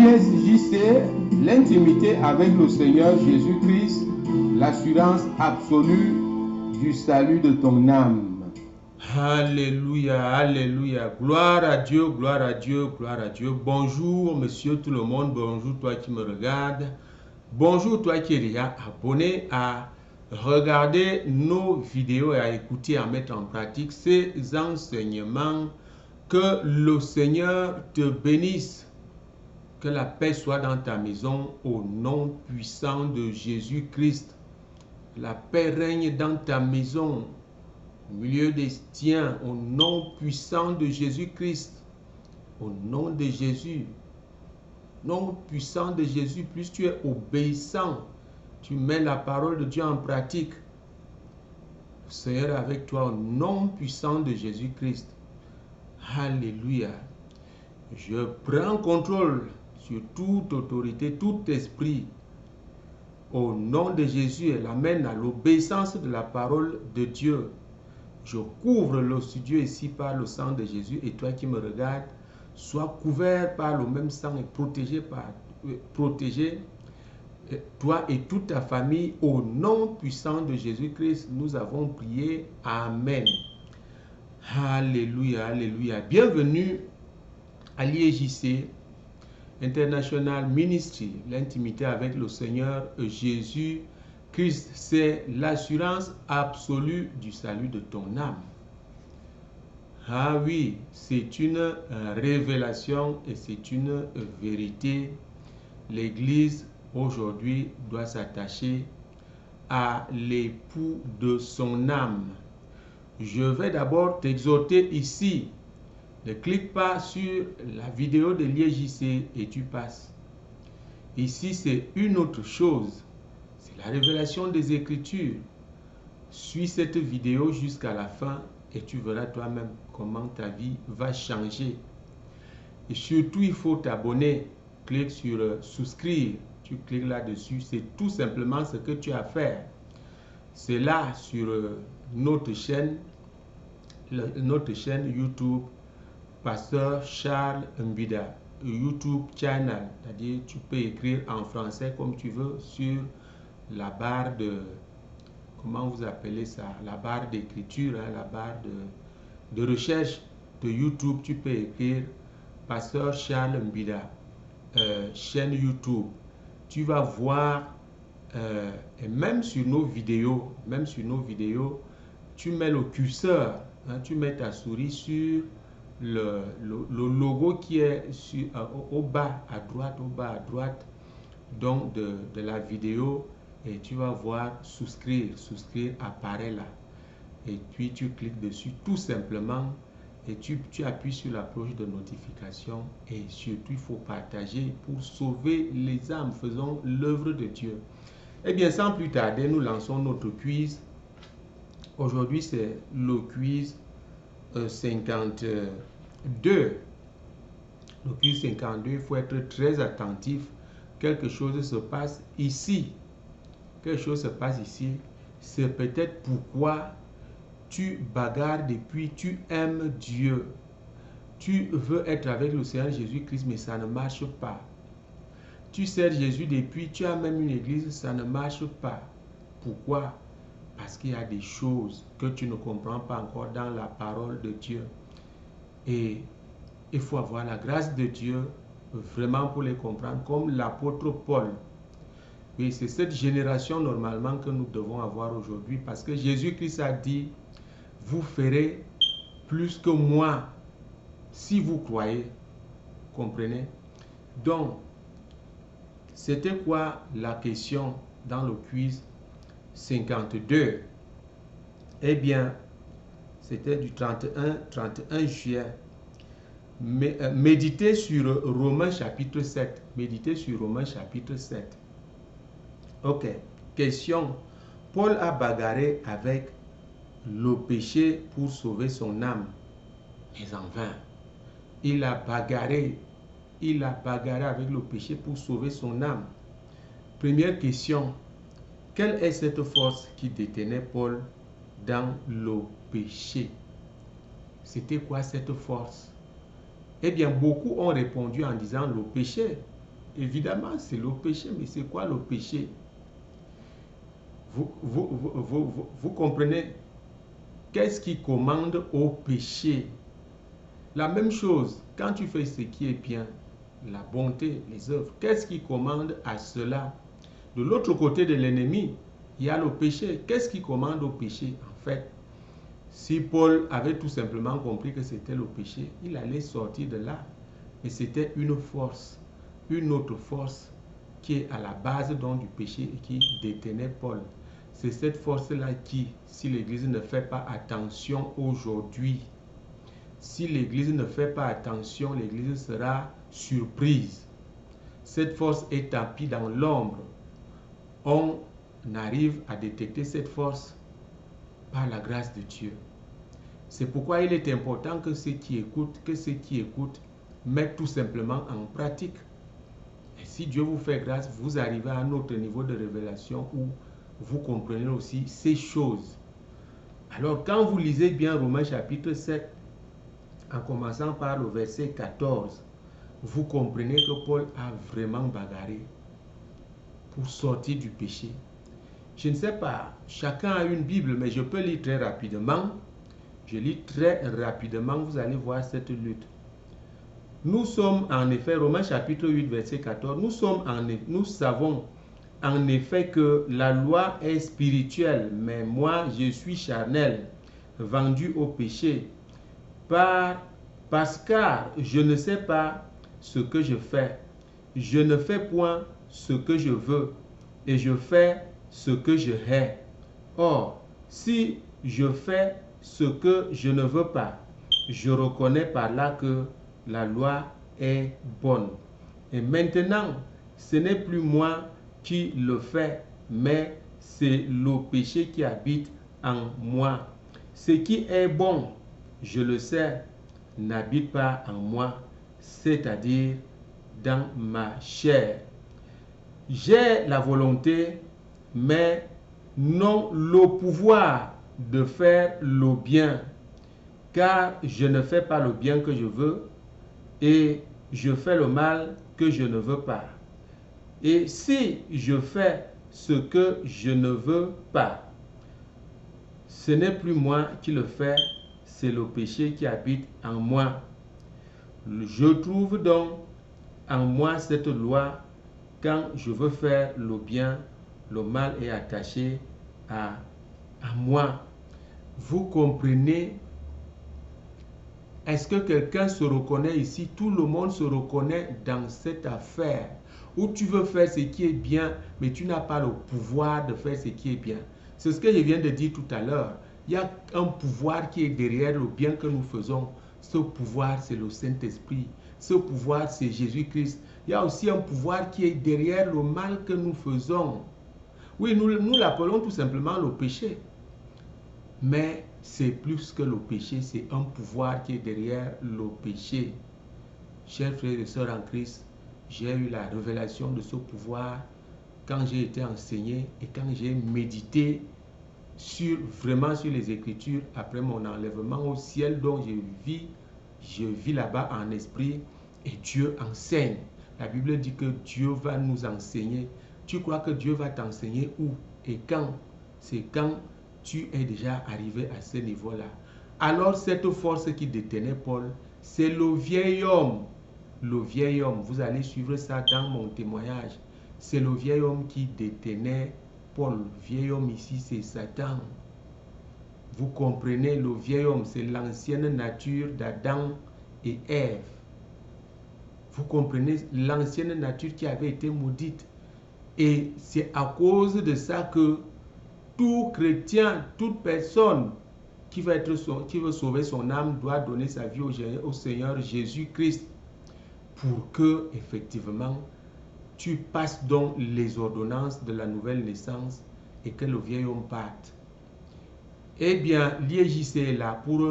l'ISJC, l'intimité avec le Seigneur Jésus-Christ, l'assurance absolue du salut de ton âme. Alléluia, alléluia. Gloire à Dieu, gloire à Dieu, gloire à Dieu. Bonjour, monsieur tout le monde. Bonjour, toi qui me regardes. Bonjour, toi qui es déjà abonné à regarder nos vidéos et à écouter, à mettre en pratique ces enseignements. Que le Seigneur te bénisse. Que la paix soit dans ta maison au nom puissant de Jésus-Christ. La paix règne dans ta maison, au milieu des tiens, au nom puissant de Jésus-Christ. Au nom de Jésus. Nom puissant de Jésus, plus tu es obéissant, tu mets la parole de Dieu en pratique. Le Seigneur est avec toi au nom puissant de Jésus-Christ. Alléluia. Je prends contrôle sur toute autorité, tout esprit. Au nom de Jésus, elle amène à l'obéissance de la parole de Dieu. Je couvre le studio ici par le sang de Jésus et toi qui me regardes, sois couvert par le même sang et protégé, toi et toute ta famille au nom puissant de Jésus-Christ. Nous avons prié. Amen. Alléluia, alléluia. Bienvenue à l'ISJC, International Ministry, l'intimité avec le Seigneur Jésus-Christ. C'est l'assurance absolue du salut de ton âme. Ah oui, c'est une révélation et c'est une vérité. L'Église aujourd'hui doit s'attacher à l'époux de son âme. Je vais d'abord t'exhorter ici. Ne clique pas sur la vidéo de l'ISJC et tu passes. Ici, c'est une autre chose. C'est la révélation des Écritures. Suis cette vidéo jusqu'à la fin et tu verras toi-même comment ta vie va changer. Et surtout, il faut t'abonner. Clique sur souscrire. Tu cliques là-dessus. C'est tout simplement ce que tu as à faire. C'est là sur notre chaîne YouTube, Pasteur Charles Mbida, YouTube channel. C'est-à-dire, tu peux écrire en français comme tu veux sur la barre de... Comment vous appelez ça? La barre d'écriture, hein, la barre de recherche de YouTube. Tu peux écrire Pasteur Charles Mbida, chaîne YouTube. Tu vas voir, et même sur nos vidéos, tu mets le curseur, hein, tu mets ta souris sur le logo qui est au bas à droite donc de la vidéo. Et tu vas voir souscrire apparaît là. Et puis tu cliques dessus tout simplement et tu appuies sur la cloche de notification. Et surtout, il faut partager pour sauver les âmes. Faisons l'œuvre de Dieu. Eh bien, sans plus tarder, nous lançons notre quiz. Aujourd'hui, c'est le quiz 52. Le quiz 52, il faut être très attentif. Quelque chose se passe ici. C'est peut-être pourquoi tu bagarres depuis, tu aimes Dieu. Tu veux être avec le Seigneur Jésus-Christ, mais ça ne marche pas. Tu sers Jésus depuis, tu as même une église, ça ne marche pas. Pourquoi? Parce qu'il y a des choses que tu ne comprends pas encore dans la parole de Dieu. Et il faut avoir la grâce de Dieu vraiment pour les comprendre, comme l'apôtre Paul. Oui, c'est cette génération normalement que nous devons avoir aujourd'hui, parce que Jésus-Christ a dit, vous ferez plus que moi si vous croyez. Comprenez? Donc, c'était quoi la question dans le quiz 52? Eh bien, c'était du 31 juillet. Méditez sur Romains chapitre 7. Méditez sur Romains chapitre 7. Ok. Question. Paul a bagarré avec le péché pour sauver son âme. Mais en vain. Il a bagarré avec le péché pour sauver son âme. Première question. Quelle est cette force qui détenait Paul dans le péché? C'était quoi cette force? Eh bien, beaucoup ont répondu en disant le péché. évidemment, c'est le péché, mais c'est quoi le péché? Vous comprenez? Qu'est-ce qui commande au péché? La même chose, quand tu fais ce qui est bien, la bonté, les œuvres, qu'est-ce qui commande à cela? De l'autre côté de l'ennemi, il y a le péché. Qu'est-ce qui commande au péché? En fait, si Paul avait tout simplement compris que c'était le péché, il allait sortir de là. Et c'était une force, une autre force qui est à la base donc du péché et qui détenait Paul. C'est cette force-là qui, si l'Église ne fait pas attention aujourd'hui, si l'Église ne fait pas attention, l'Église sera surprise. Cette force est tapie dans l'ombre. On arrive à détecter cette force par la grâce de Dieu. C'est pourquoi il est important que ceux qui écoutent mettent tout simplement en pratique. Et si Dieu vous fait grâce, vous arrivez à un autre niveau de révélation où vous comprenez aussi ces choses. Alors, quand vous lisez bien Romains chapitre 7, en commençant par le verset 14, vous comprenez que Paul a vraiment bagarré pour sortir du péché. Je ne sais pas, chacun a une Bible, mais je peux lire très rapidement. Je lis très rapidement, vous allez voir cette lutte. Nous sommes en effet, Romains chapitre 8, verset 14, nous savons en effet que la loi est spirituelle, mais moi je suis charnel, vendu au péché, parce que je ne sais pas ce que je fais. Je ne fais point ce que je veux, et je fais ce que je hais. Or, si je fais ce que je ne veux pas, je reconnais par là que la loi est bonne. Et maintenant, ce n'est plus moi qui le fais, mais c'est le péché qui habite en moi. Ce qui est bon, je le sais, n'habite pas en moi, c'est-à-dire dans ma chair. J'ai la volonté, mais non le pouvoir de faire le bien, car je ne fais pas le bien que je veux, et je fais le mal que je ne veux pas. Et si je fais ce que je ne veux pas, ce n'est plus moi qui le fais, c'est le péché qui habite en moi. Je trouve donc en moi cette loi. Quand je veux faire le bien, le mal est attaché à moi. Vous comprenez? Est-ce que quelqu'un se reconnaît ici? Tout le monde se reconnaît dans cette affaire où tu veux faire ce qui est bien, mais tu n'as pas le pouvoir de faire ce qui est bien. C'est ce que je viens de dire tout à l'heure. Il y a un pouvoir qui est derrière le bien que nous faisons. Ce pouvoir, c'est le Saint-Esprit. Ce pouvoir, c'est Jésus-Christ. Il y a aussi un pouvoir qui est derrière le mal que nous faisons. Oui, nous l'appelons tout simplement le péché. Mais c'est plus que le péché, c'est un pouvoir qui est derrière le péché. Chers frères et sœurs en Christ, j'ai eu la révélation de ce pouvoir quand j'ai été enseigné et quand j'ai médité vraiment sur les Écritures après mon enlèvement au ciel, dont je vis là-bas en esprit et Dieu enseigne. La Bible dit que Dieu va nous enseigner. Tu crois que Dieu va t'enseigner où et quand? C'est quand tu es déjà arrivé à ce niveau-là. Alors cette force qui détenait Paul, c'est le vieil homme. Le vieil homme, vous allez suivre ça dans mon témoignage. C'est le vieil homme qui détenait Paul. Le vieil homme ici, c'est Satan. Vous comprenez, le vieil homme, c'est l'ancienne nature d'Adam et Ève. Vous comprenez, l'ancienne nature qui avait été maudite. Et c'est à cause de ça que tout chrétien, toute personne qui veut sauver son âme doit donner sa vie au Seigneur Jésus-Christ pour que, effectivement, tu passes donc les ordonnances de la nouvelle naissance et que le vieil homme parte. Eh bien, l'IEJC est là pour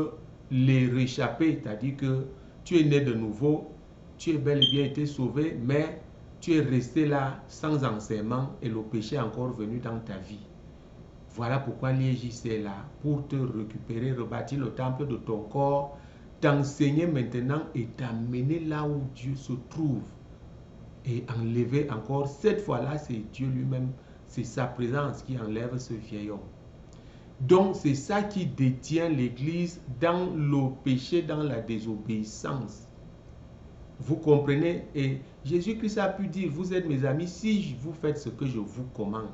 les réchapper, c'est-à-dire que tu es né de nouveau, tu es bel et bien été sauvé, mais tu es resté là sans enseignement et le péché est encore venu dans ta vie. Voilà pourquoi l'IEJC est là, pour te récupérer, rebâtir le temple de ton corps, t'enseigner maintenant et t'amener là où Dieu se trouve. et enlever encore. Cette fois-là, c'est Dieu lui-même, c'est sa présence qui enlève ce vieil homme. Donc, c'est ça qui détient l'Église dans le péché, dans la désobéissance. Vous comprenez? Et Jésus-Christ a pu dire, vous êtes mes amis si vous faites ce que je vous commande.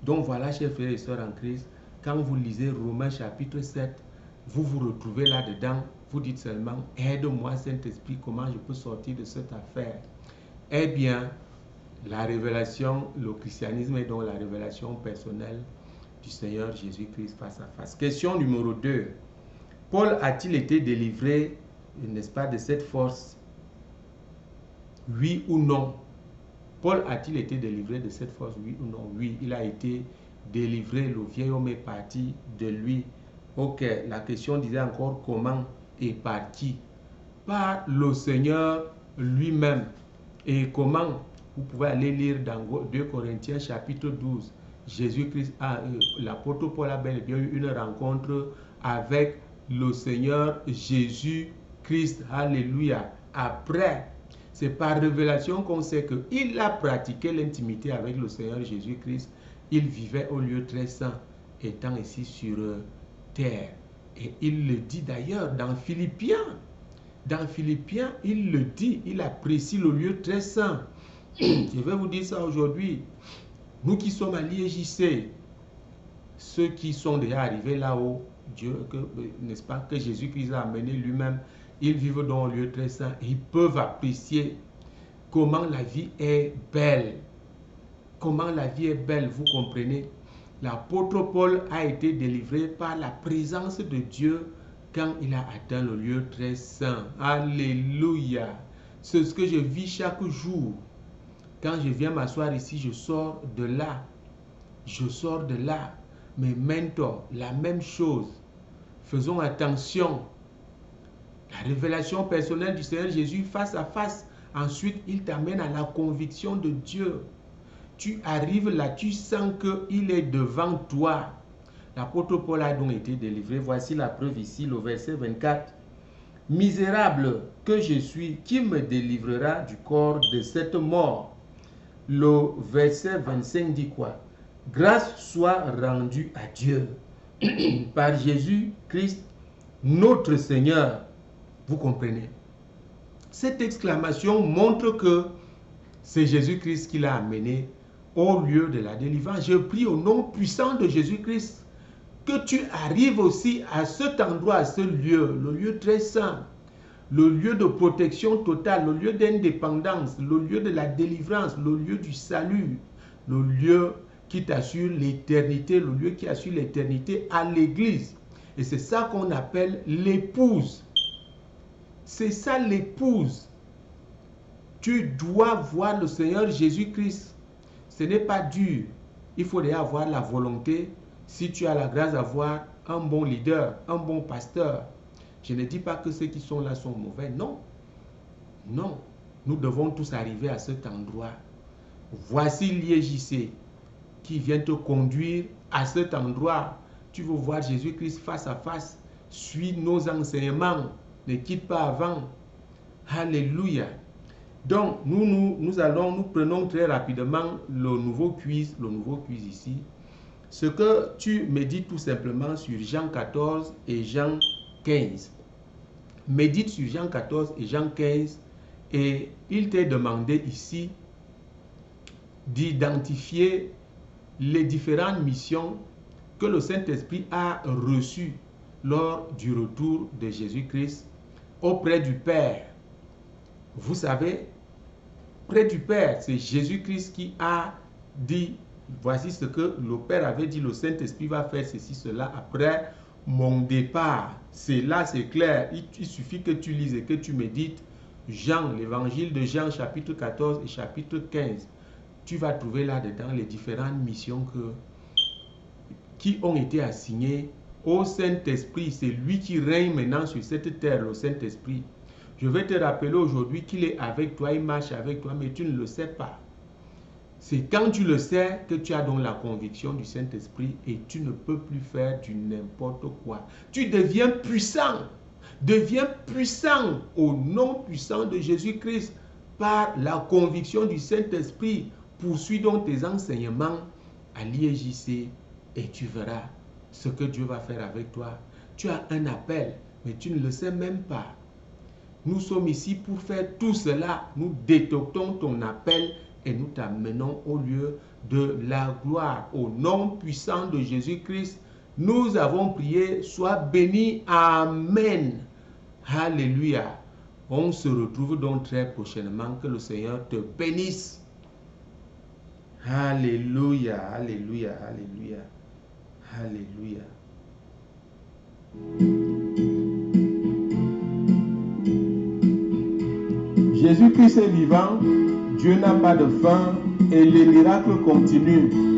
Donc voilà, chers frères et sœurs en Christ, quand vous lisez Romains chapitre 7, vous vous retrouvez là-dedans, vous dites seulement, aide-moi Saint-Esprit, comment je peux sortir de cette affaire? Eh bien, la révélation, le christianisme est donc la révélation personnelle du Seigneur Jésus-Christ face à face. Question numéro 2. Paul a-t-il été délivré, n'est-ce pas, de cette force? Oui ou non? Paul a-t-il été délivré de cette force? Oui ou non? Oui, il a été délivré. Le vieil homme est parti de lui. Ok, la question disait encore comment et par qui? Par le Seigneur lui-même. Et comment? Vous pouvez aller lire dans 2 Corinthiens chapitre 12. Jésus-Christ, l'apôtre Paul a bel et bien eu une rencontre avec le Seigneur Jésus-Christ. Alléluia. Après, c'est par révélation qu'on sait qu'il a pratiqué l'intimité avec le Seigneur Jésus-Christ. Il vivait au lieu très saint, étant ici sur terre. Et il le dit d'ailleurs dans Philippiens. Dans Philippiens, il le dit, il apprécie le lieu très saint. Je vais vous dire ça aujourd'hui. Nous qui sommes à l'IEJC, ceux qui sont déjà arrivés là-haut, Dieu, n'est-ce pas, que Jésus-Christ a amené lui-même, ils vivent dans un lieu très saint et ils peuvent apprécier comment la vie est belle. Comment la vie est belle, vous comprenez? L'apôtre Paul a été délivré par la présence de Dieu quand il a atteint le lieu très saint. Alléluia. C'est ce que je vis chaque jour. Quand je viens m'asseoir ici, je sors de là. Je sors de là. Mes mentors, la même chose. Faisons attention. La révélation personnelle du Seigneur Jésus face à face. Ensuite, il t'amène à la conviction de Dieu. Tu arrives là, tu sens qu'il est devant toi. L'apôtre Paul a donc été délivré. Voici la preuve ici, le verset 24. Misérable que je suis, qui me délivrera du corps de cette mort? Le verset 25 dit quoi? Grâce soit rendue à Dieu par Jésus-Christ, notre Seigneur. Vous comprenez? Cette exclamation montre que c'est Jésus-Christ qui l'a amené au lieu de la délivrance. Je prie au nom puissant de Jésus-Christ que tu arrives aussi à cet endroit, à ce lieu, le lieu très saint, le lieu de protection totale, le lieu d'indépendance, le lieu de la délivrance, le lieu du salut, le lieu qui t'assure l'éternité, le lieu qui assure l'éternité à l'église. Et c'est ça qu'on appelle l'épouse. C'est ça l'épouse. Tu dois voir le Seigneur Jésus-Christ. Ce n'est pas dur. Il faut déjà avoir la volonté. Si tu as la grâce d'avoir un bon leader, un bon pasteur. Je ne dis pas que ceux qui sont là sont mauvais. Non. Non. Nous devons tous arriver à cet endroit. Voici l'IEJC qui vient te conduire à cet endroit. Tu veux voir Jésus-Christ face à face. Suis nos enseignements. Ne quitte pas avant. Alléluia. Donc, nous prenons très rapidement le nouveau quiz ici. Ce que tu médites tout simplement sur Jean 14 et Jean 15. Médite sur Jean 14 et Jean 15 et il t'est demandé ici d'identifier les différentes missions que le Saint-Esprit a reçues lors du retour de Jésus-Christ auprès du Père. Vous savez, près du Père, c'est Jésus-Christ qui a dit, voici ce que le Père avait dit, le Saint-Esprit va faire ceci, cela après mon départ. C'est là, c'est clair. Il suffit que tu lises et que tu médites Jean, l'évangile de Jean, chapitre 14 et chapitre 15. Tu vas trouver là-dedans les différentes missions qui ont été assignées au Saint-Esprit. C'est lui qui règne maintenant sur cette terre, le Saint-Esprit. Je vais te rappeler aujourd'hui qu'il est avec toi, il marche avec toi, mais tu ne le sais pas. C'est quand tu le sais que tu as donc la conviction du Saint-Esprit et tu ne peux plus faire du n'importe quoi. Tu deviens puissant. Deviens puissant au nom puissant de Jésus-Christ. par la conviction du Saint-Esprit, poursuis donc tes enseignements à l'IEJC et tu verras ce que Dieu va faire avec toi. Tu as un appel, mais tu ne le sais même pas. Nous sommes ici pour faire tout cela. Nous détectons ton appel et nous t'amenons au lieu de la gloire. Au nom puissant de Jésus-Christ, nous avons prié. Sois béni. Amen. Alléluia. On se retrouve donc très prochainement. Que le Seigneur te bénisse. Alléluia. Alléluia. Alléluia. Alléluia. Jésus-Christ est vivant, Dieu n'a pas de fin et les miracles continuent.